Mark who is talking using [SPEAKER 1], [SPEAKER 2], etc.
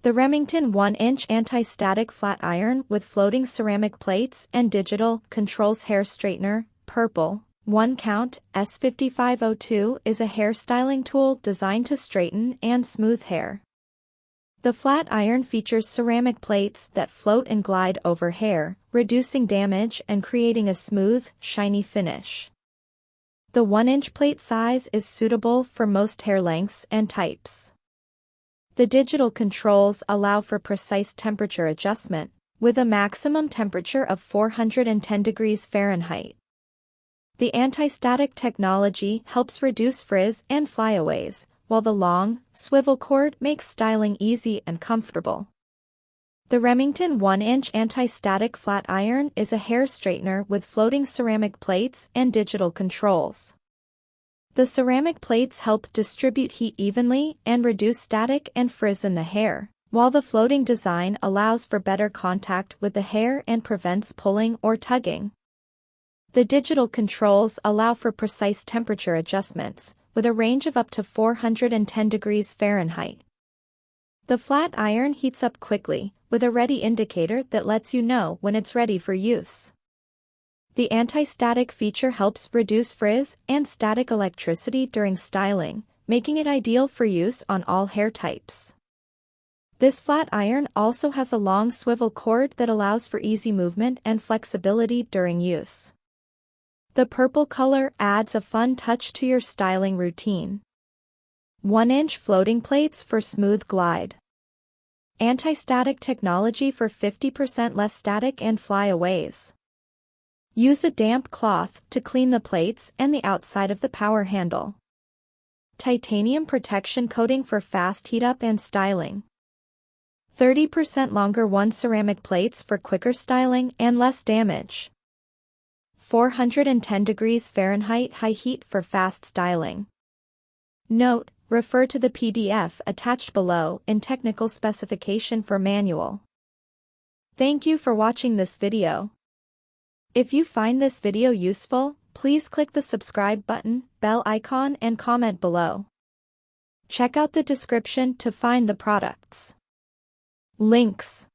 [SPEAKER 1] The Remington 1-inch anti-static flat iron with floating ceramic plates and digital controls hair straightener, purple, 1 count, S5502 is a hairstyling tool designed to straighten and smooth hair. The flat iron features ceramic plates that float and glide over hair, reducing damage and creating a smooth, shiny finish. The 1-inch plate size is suitable for most hair lengths and types. The digital controls allow for precise temperature adjustment, with a maximum temperature of 410 degrees Fahrenheit. The anti-static technology helps reduce frizz and flyaways, while the long, swivel cord makes styling easy and comfortable. The Remington 1-inch anti-static flat iron is a hair straightener with floating ceramic plates and digital controls. The ceramic plates help distribute heat evenly and reduce static and frizz in the hair, while the floating design allows for better contact with the hair and prevents pulling or tugging. The digital controls allow for precise temperature adjustments, with a range of up to 410 degrees Fahrenheit. The flat iron heats up quickly, with a ready indicator that lets you know when it's ready for use. The anti-static feature helps reduce frizz and static electricity during styling, making it ideal for use on all hair types. This flat iron also has a long swivel cord that allows for easy movement and flexibility during use. The purple color adds a fun touch to your styling routine. 1-inch floating plates for smooth glide. Anti-static technology for 50% less static and flyaways. Use a damp cloth to clean the plates and the outside of the power handle. Titanium protection coating for fast heat up and styling. 30% longer 1 ceramic plates for quicker styling and less damage. 410 degrees Fahrenheit high heat for fast styling. Note: refer to the PDF attached below in technical specification for manual. Thank you for watching this video. If you find this video useful, please click the subscribe button, bell icon and comment below. Check out the description to find the products. Links.